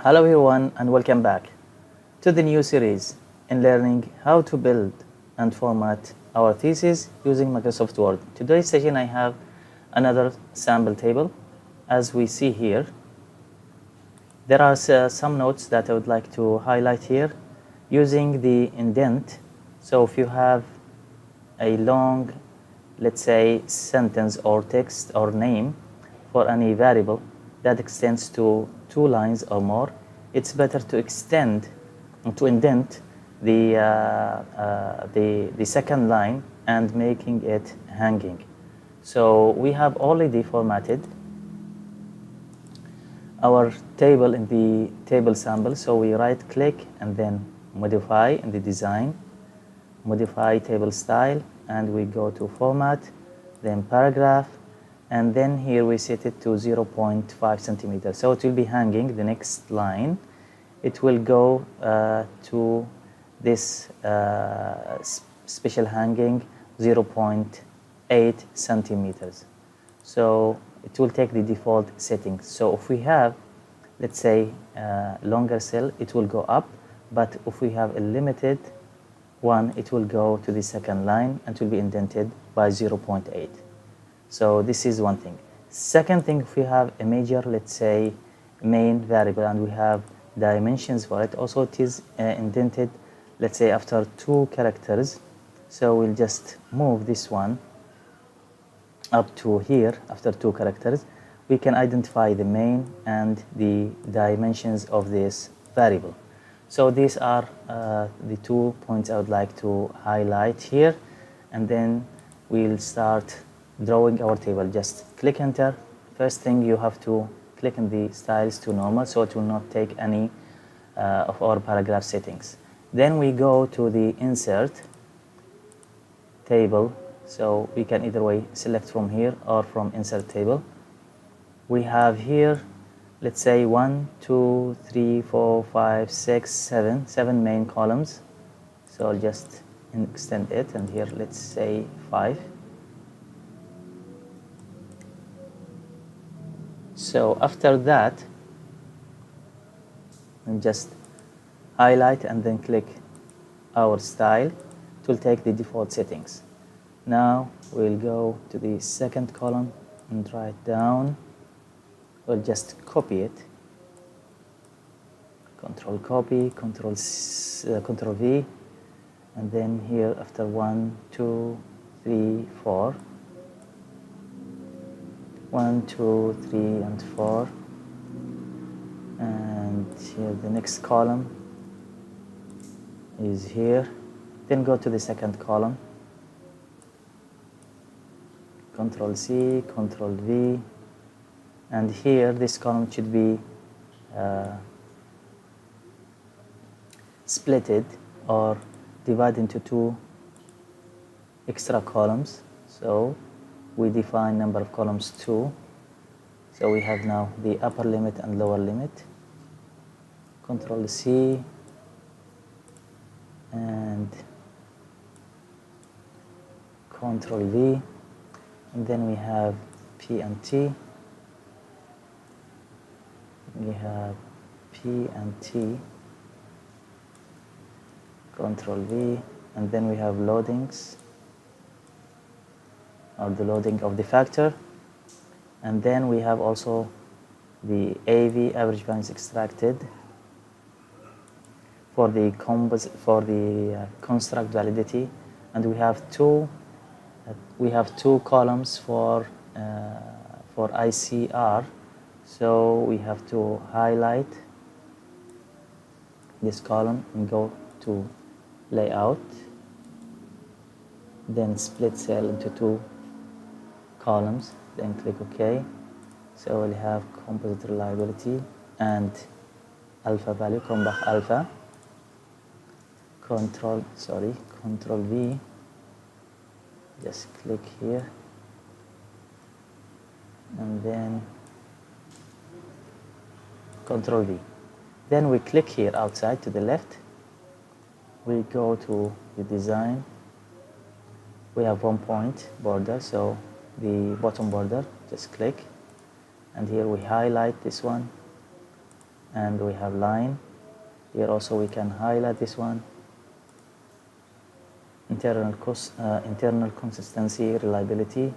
Hello everyone and welcome back to the new series in learning how to build and format our thesis using Microsoft Word. Today's session I have another sample table. As we see here, there are some notes that I would like to highlight here using the indent. So if you have a long, let's say, sentence or text or name for any variable that extends to 2 lines or more, it's better to indent the second line and making it hanging. So we have already formatted our table in the table sample. So we right click and then modify in the design, modify table style, and we go to format, then paragraph, and then here we set it to 0.5 centimeters. So it will be hanging the next line. It will go to this special hanging 0.8 centimeters. So it will take the default settings. So if we have, let's say, longer cell, it will go up. But if we have a limited one, it will go to the second line and will be indented by 0.8. So this is one thing. Second thing, if we have a major, let's say, main variable and we have dimensions for it, also it is indented, let's say, after 2 characters. So we'll just move this one up to here after 2 characters. We can identify the main and the dimensions of this variable. So these are the 2 points I would like to highlight here, and then we'll start drawing our table. Just click enter. First thing, you have to click in the styles to normal, so it will not take any of our paragraph settings. Then we go to the insert table. So we can either way select from here or from insert table. We have here, let's say 1, 2, 3, 4, 5, 6, 7 main columns. So I'll just extend it, and here let's say 5. So after that, and just highlight and then click our style. It will take the default settings. Now we'll go to the second column and write down. We'll just copy it. Control copy, Control V, and then here after 1, 2, 3, 4. 1, 2, 3, and 4. And here the next column is here. Then go to the second column. Control C, Control V, and here this column should be splitted or divided into 2 extra columns. So we define number of columns 2. So we have now the upper limit and lower limit. Control C and Control V, and then we have P and T. We have P and T, Control V, and then we have loadings, or the loading of the factor, and then we have also the AV, average values extracted, for the construct validity, and we have two columns for ICR. So we have to highlight this column and go to layout, then split cell into 2 columns, then click OK. So we'll have composite reliability and alpha value, Cronbach alpha. Control V, just click here, and then Control V. Then we click here outside to the left. We go to the design. We have 1 point border, so the bottom border, just click, and here we highlight this one and we have line. Here also we can highlight this one. Internal consistency, reliability.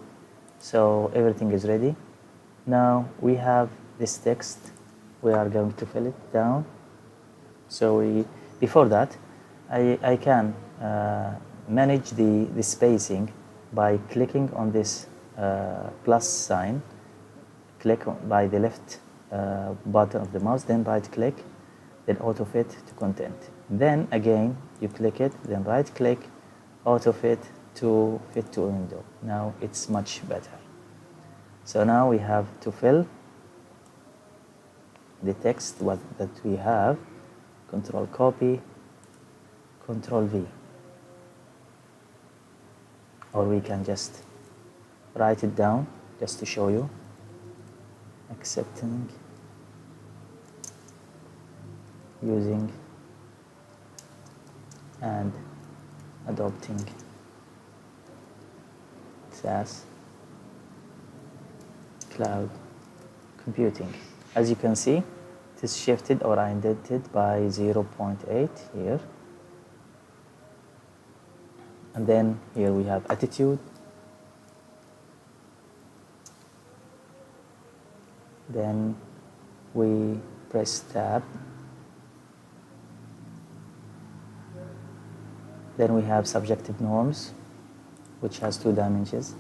So everything is ready. Now we have this text. We are going to fill it down. So before that, I can manage the spacing by clicking on this plus sign. Click by the left button of the mouse, then right click, then auto fit to content. Then again you click it, then right click, auto fit to fit to a window. Now it's much better. So now we have to fill the text that we have. Control copy, Control V, or we can just write it down just to show you. Accepting, using, and adopting SaaS cloud computing. As you can see, it is shifted or indented by 0.8 here. And then here we have attitude. Then we press tab. Then we have subjective norms, which has 2 dimensions.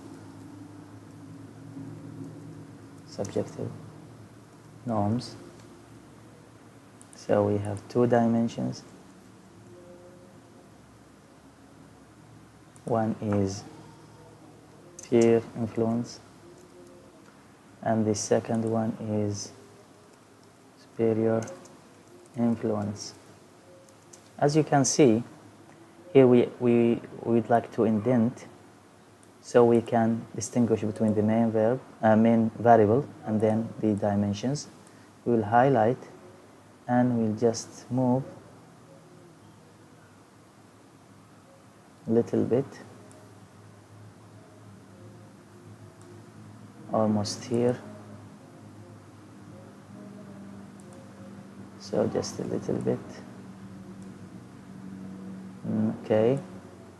Subjective norms. So we have 2 dimensions. One is peer influence, and the second one is superior influence. As you can see, here we'd like to indent, so we can distinguish between the main variable and then the dimensions. We will highlight and we'll just move a little bit, almost here. So just a little bit. Okay,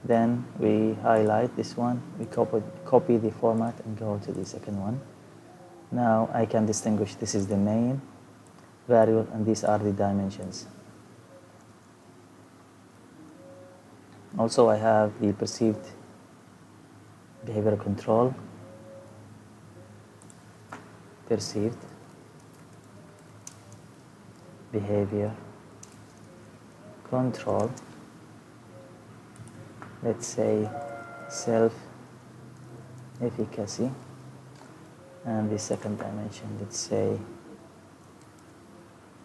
then we highlight this one, we copy the format and go to the second one. Now I can distinguish this is the main variable and these are the dimensions. Also I have the perceived behavior control, perceived behavior control, let's say self-efficacy, and the second dimension, let's say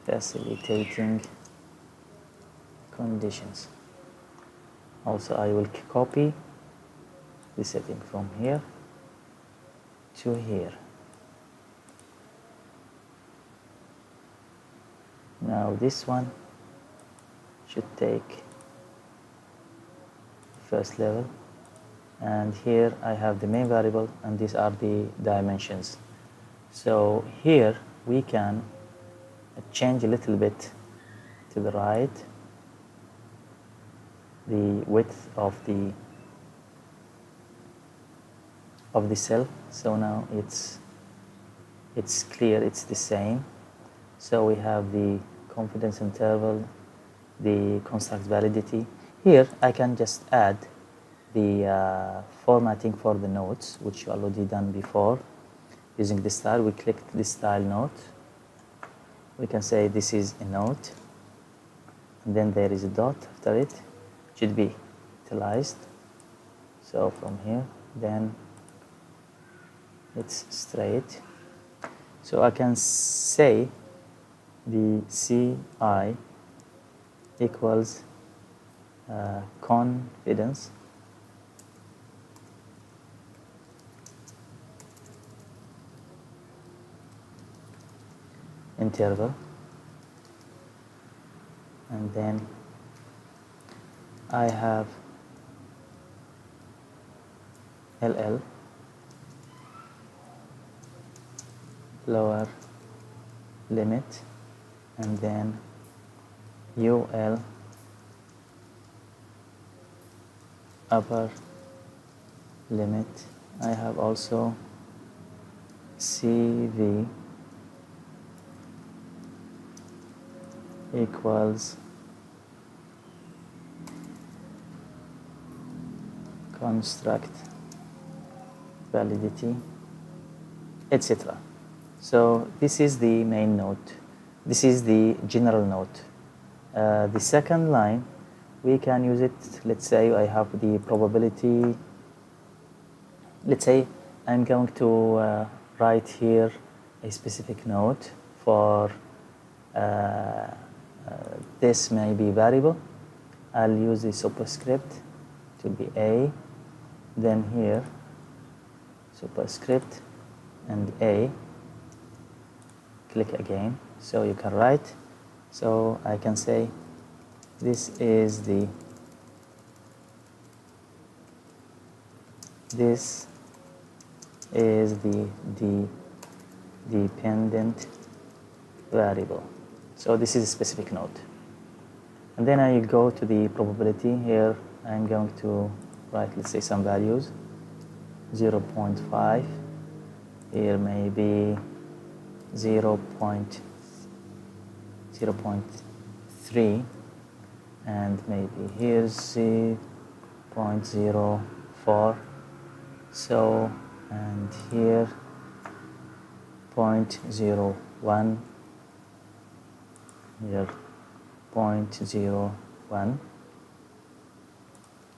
facilitating conditions. Also I will copy the setting from here to here. Now this one should take first level, and here I have the main variable and these are the dimensions. So here we can change a little bit to the right the width of the cell. So now it's clear, it's the same. So we have the confidence interval, the construct validity. Here I can just add the formatting for the notes, which you already done before using the style. We click the style note. We can say this is a note, and then there is a dot after it. It should be utilized. So from here, then it's straight. So I can say the CI equals confidence interval, and then I have LL, lower limit, and then UL upper limit. I have also CV equals construct validity, etc. So this is the main node. This is the general node. The second line, we can use it. Let's say I have the probability. Let's say I'm going to write here a specific node for this may be variable. I'll use the superscript to be A, then here superscript and A, click again, so you can write. So I can say this is the dependent variable. So this is a specific node. And then I go to the probability. Here I'm going to write, let's say, some values. 0.5. Here maybe 0.3, and maybe here's 0.04. So, and here 0.01, here 0.01,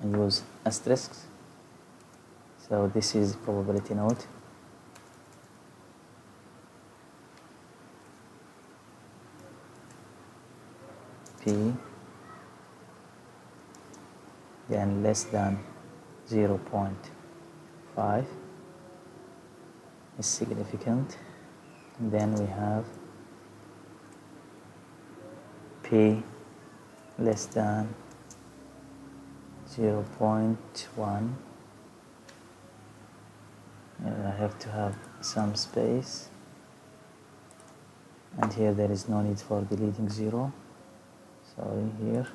and use asterisks. So this is probability node. P, then less than 0.5 is significant. And then we have P less than 0.1. I have to have some space, and here there is no need for deleting 0. Sorry, here.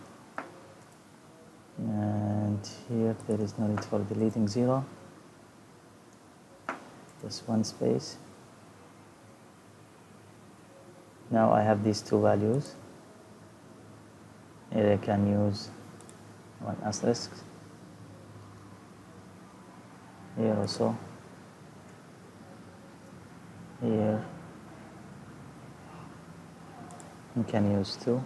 And here there is no need for deleting 0. Just one space. Now I have these two values. Here I can use one asterisk. Here also. Here you can use 2.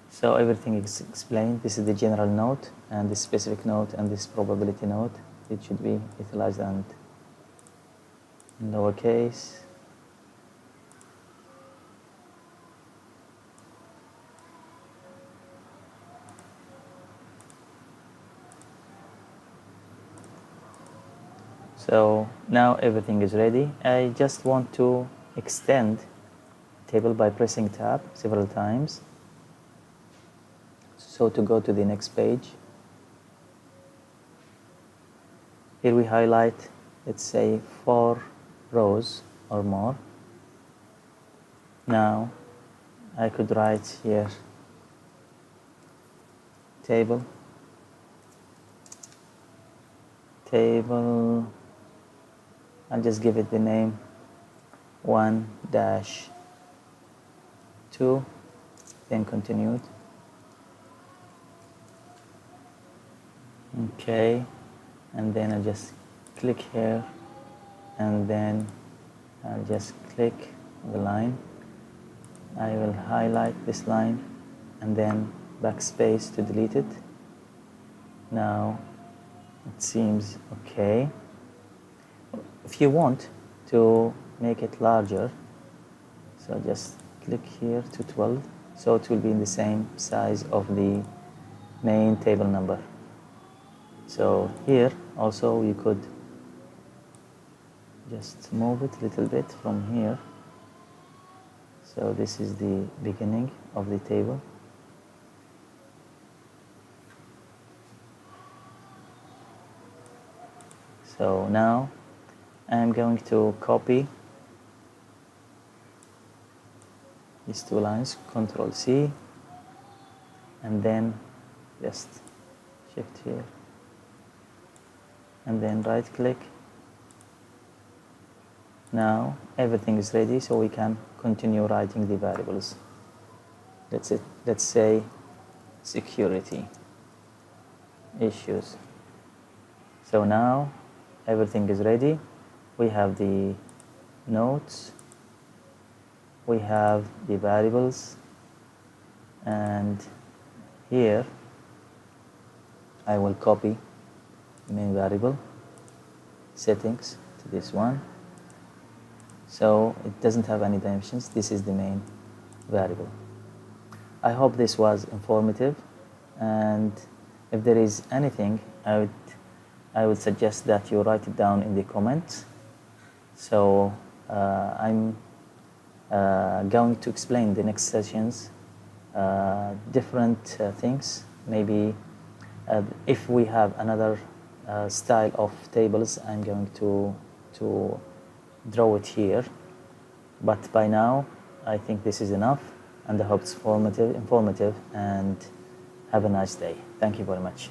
So everything is explained. This is the general node, and this specific node, and this probability node. It should be utilized and in lowercase. So now everything is ready. I just want to extend the table by pressing tab several times. So to go to the next page, here we highlight, let's say, 4 rows or more. Now I could write here table, I'll just give it the name 1-2, then continued. Okay, and then I'll just click here, and then I'll just click the line. I will highlight this line and then backspace to delete it. Now it seems okay. If you want to make it larger, so just click here to 12, so it will be in the same size of the main table number. So here also you could just move it a little bit from here. So this is the beginning of the table. So now I'm going to copy these two lines, Control C, and then just shift here, and then right click. Now everything is ready, so we can continue writing the variables. Let's say security issues. So now everything is ready. We have the notes, we have the variables, and here I will copy the main variable settings to this one. So it doesn't have any dimensions. This is the main variable. I hope this was informative, and if there is anything, I would suggest that you write it down in the comments. So I'm going to explain the next sessions different things. Maybe if we have another style of tables, I'm going to draw it here. But by now, I think this is enough, and I hope it's informative, and have a nice day. Thank you very much.